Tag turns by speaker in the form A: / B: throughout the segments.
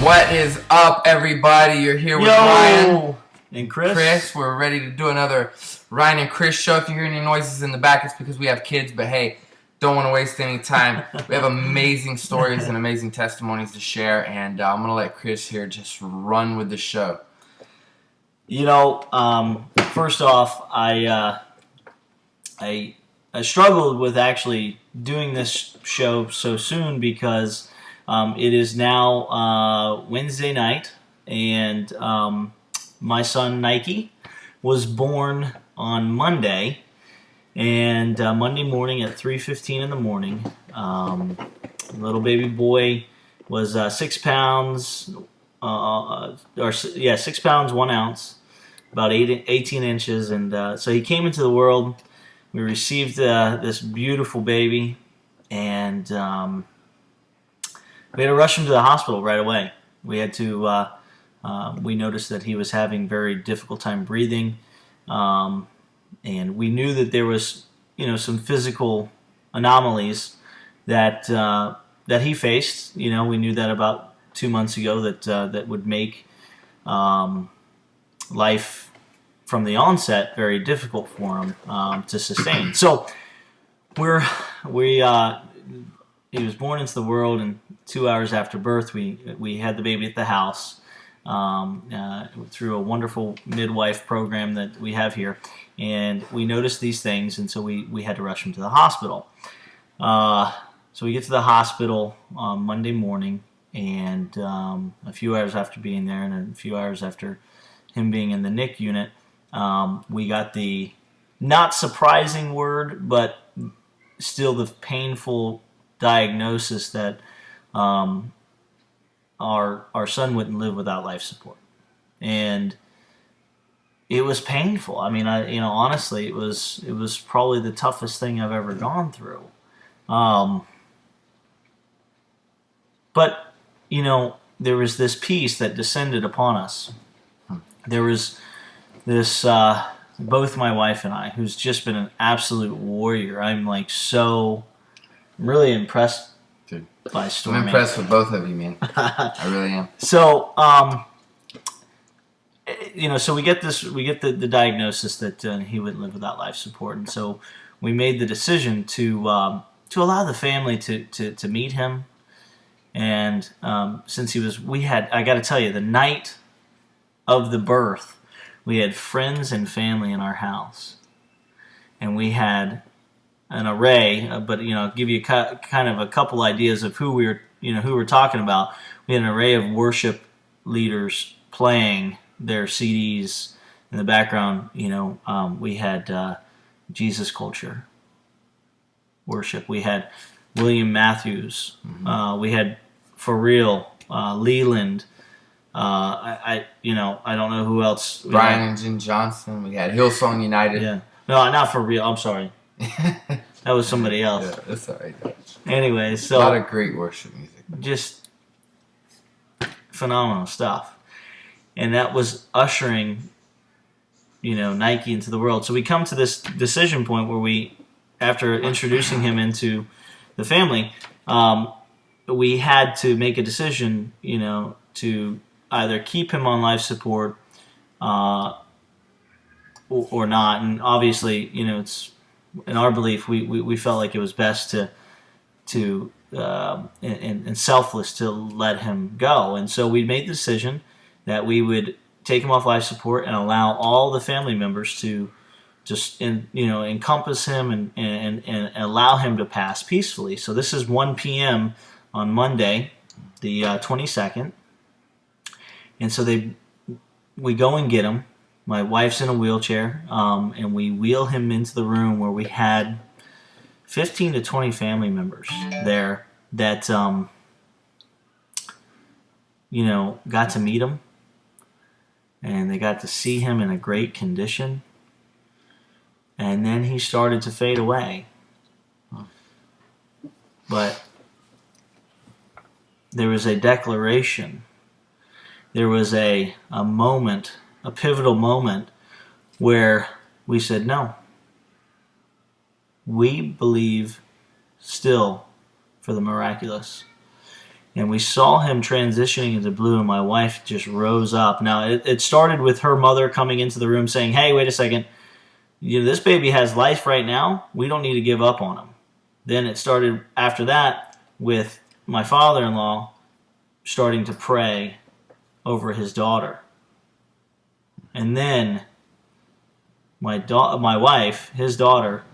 A: What is up, everybody? You're here with Ryan
B: and Chris.
A: We're ready to do another Ryan and Chris show. If you hear any noises in the back, it's because we have kids, but hey, don't want to waste any time. We have amazing stories and amazing testimonies to share, and I'm going to let Chris here just run with the show.
B: You know, first off, I struggled with actually doing this show so soon because it is now Wednesday night, and my son Nike was born on Monday, and Monday morning at 3:15 in the morning, little baby boy was 6 pounds, 6 pounds 1 ounce, about 18 inches, and so he came into the world. We received this beautiful baby, and we had to rush him to the hospital right away. We had to. We noticed that he was having very difficult time breathing, and we knew that there was, some physical anomalies that that he faced. We knew that about 2 months ago that would make life from the onset very difficult for him to sustain. So he was born into the world, and 2 hours after birth, we had the baby at the house through a wonderful midwife program that we have here, and we noticed these things, and so we had to rush him to the hospital. So we get to the hospital Monday morning, and a few hours after being there, and a few hours after him being in the NICU unit, we got the not surprising word, but still the painful diagnosis that our son wouldn't live without life support, and it was painful. I mean, honestly, it was probably the toughest thing I've ever gone through. But there was this peace that descended upon us. There was this, both my wife and I, who's just been an absolute warrior. I'm really impressed by Stormy.
A: I'm impressed with both of you, man. I really am.
B: So, so we get the diagnosis that he wouldn't live without life support, and so we made the decision to allow the family to meet him. And since I got to tell you, the night of the birth, we had friends and family in our house, and we had an array. But I'll give you kind of a couple ideas of who we're talking about. We had an array of worship leaders playing their CDs in the background. We had Jesus Culture worship. We had William Matthews.
A: Mm-hmm.
B: We had For Real, Leland. I don't know who else.
A: Brian and Jen Johnson. We had Hillsong United.
B: Yeah. No, not For Real. I'm sorry. That was somebody else.
A: Yeah, that's all right.
B: Anyway, so
A: a lot of great worship music.
B: Just phenomenal stuff. And that was ushering, Nike into the world. So we come to this decision point where after introducing him into the family, we had to make a decision, to either keep him on life support or not. And obviously, it's in our belief, we felt like it was best to and selfless to let him go. And so we made the decision that we would take him off life support and allow all the family members to just encompass him and allow him to pass peacefully. So this is 1 p.m. on Monday, the 22nd, and so we go and get him. My wife's in a wheelchair, and we wheel him into the room where we had 15 to 20 family members there that got to meet him, and they got to see him in a great condition. And then he started to fade away. But there was a declaration. There was a moment, a pivotal moment, where we said, no. We believe still for the miraculous. And we saw him transitioning into blue, and my wife just rose up. Now, it started with her mother coming into the room saying, hey, wait a second. This baby has life right now. We don't need to give up on him. Then it started after that with my father-in-law starting to pray over his daughter. And then my wife, his daughter,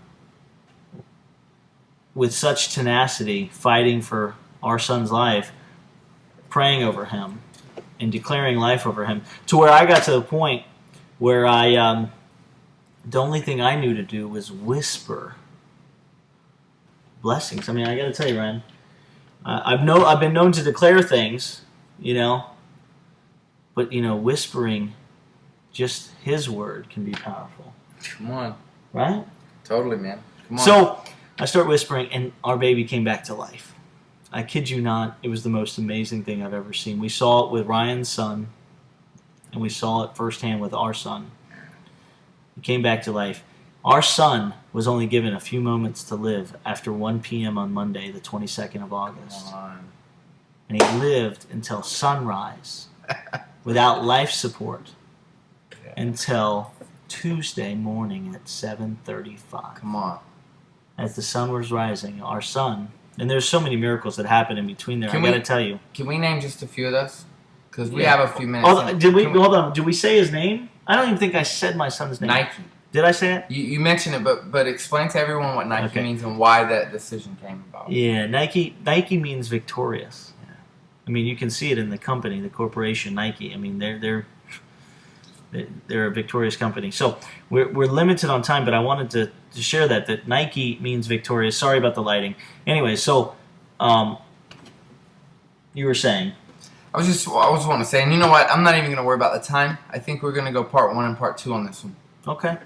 B: with such tenacity, fighting for our son's life, praying over him and declaring life over him, to where I got to the point where the only thing I knew to do was whisper blessings. I mean, I got to tell you, Ryan, I've been known to declare things, but whispering just His word can be powerful.
A: Come on,
B: right?
A: Totally, man. Come on.
B: So I start whispering, and our baby came back to life. I kid you not, it was the most amazing thing I've ever seen. We saw it with Ryan's son, and we saw it firsthand with our son. He came back to life. Our son was only given a few moments to live after 1 p.m. on Monday, the 22nd of August. And he lived until sunrise without life support until Tuesday morning at 7:35.
A: Come on.
B: As the sun was rising, our son, and there's so many miracles that happened in between there. I got to tell you.
A: Can we name just a few of those? Because we have a few minutes.
B: Hold on. Did we say his name? I don't even think I said my son's name.
A: Nike.
B: Did I say it?
A: You mentioned it, but explain to everyone what Nike means and why that decision came about.
B: Yeah, Nike means victorious. Yeah. I mean, you can see it in the company, the corporation Nike. I mean, they're a victorious company. So we're limited on time, but I wanted to share that Nike means victorious. Sorry about the lighting. Anyway, so you were saying.
A: I was wanting to say, and you know what? I'm not even going to worry about the time. I think we're going to go part 1 and part 2 on this one.
B: Okay.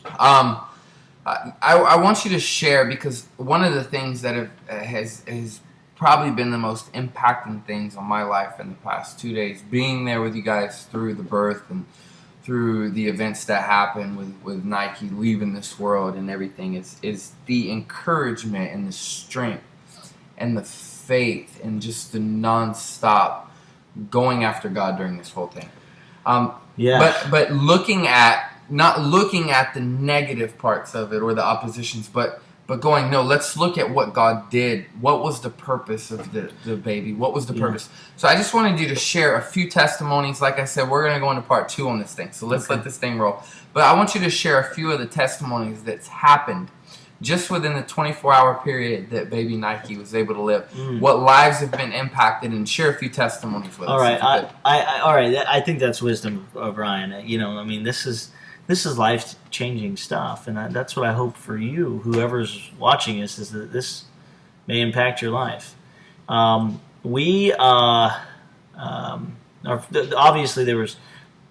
A: I want you to share, because one of the things that has probably been the most impacting things on my life in the past 2 days, being there with you guys through the birth and through the events that happened with Nike leaving this world and everything, is the encouragement and the strength and the faith and just the nonstop going after God during this whole thing. But not looking at the negative parts of it or the oppositions, but going, no, let's look at what God did. What was the purpose of the baby? What was the purpose? So I just wanted you to share a few testimonies. Like I said, we're going to go into part 2 on this thing. So let's let this thing roll. But I want you to share a few of the testimonies that's happened just within the 24-hour period that baby Nike was able to live. What lives have been impacted, and share a few testimonies with us.
B: All right. All right. I think that's wisdom of Ryan. I mean, this is life-changing stuff, and that's what I hope for you, whoever's watching this, is that this may impact your life. Obviously there was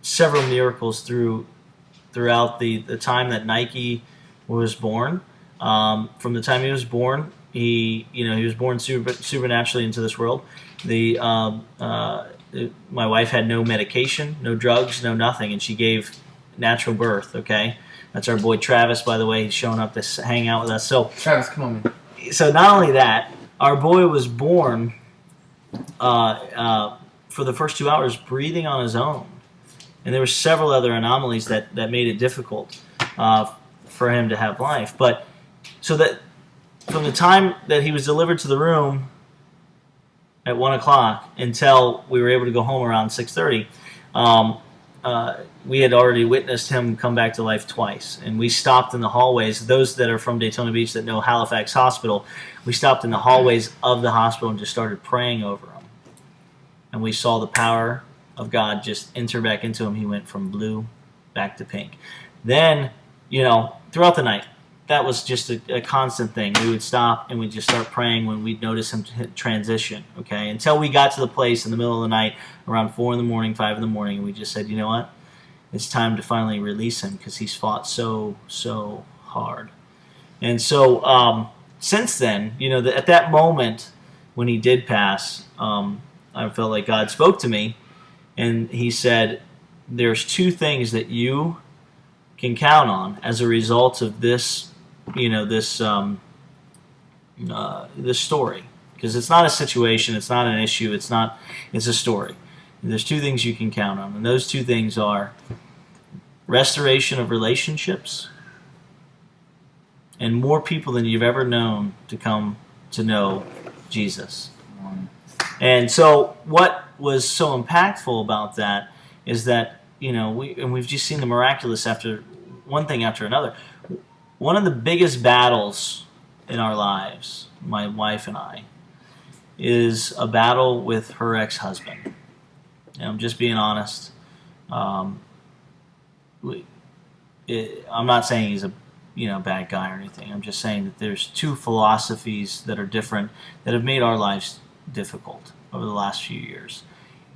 B: several miracles throughout the time that Nike was born. From the time he was born, he was born supernaturally into this world. My wife had no medication, no drugs, no nothing, and she gave natural birth. Okay, that's our boy Travis, by the way. He's showing up to hang out with us. So
A: Travis, come on, man.
B: So not only that, our boy was born for the first 2 hours breathing on his own, and there were several other anomalies that made it difficult for him to have life. But so that from the time that he was delivered to the room at 1 o'clock until we were able to go home around 6:30. We had already witnessed him come back to life twice, and we stopped in the hallways. Those that are from Daytona Beach that know Halifax Hospital, we stopped in the hallways of the hospital and just started praying over him. And we saw the power of God just enter back into him. He went from blue back to pink. Then, throughout the night, that was just a constant thing. We would stop and we'd just start praying when we'd notice him transition, okay? Until we got to the place in the middle of the night, around 4 in the morning, 5 in the morning, and we just said, you know what? It's time to finally release him because he's fought so hard. And so since then, at that moment when he did pass, I felt like God spoke to me, and he said, there's 2 things that you can count on as a result of this, this story, because because it's not a situation, it's not an issue, it's a story. And there's two things you can count on, and those two things are restoration of relationships and more people than you've ever known to come to know Jesus. And so what was so impactful about that is that, we've just seen the miraculous after one thing after another. One of the biggest battles in our lives, my wife and I, is a battle with her ex-husband. And I'm just being honest. I'm not saying he's a bad guy or anything. I'm just saying that there's two philosophies that are different that have made our lives difficult over the last few years.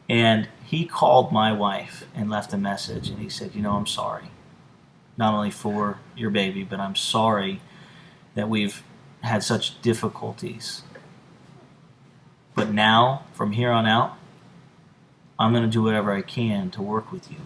B: And he called my wife and left a message, and he said, I'm sorry. Not only for your baby, but I'm sorry that we've had such difficulties. But now, from here on out, I'm going to do whatever I can to work with you.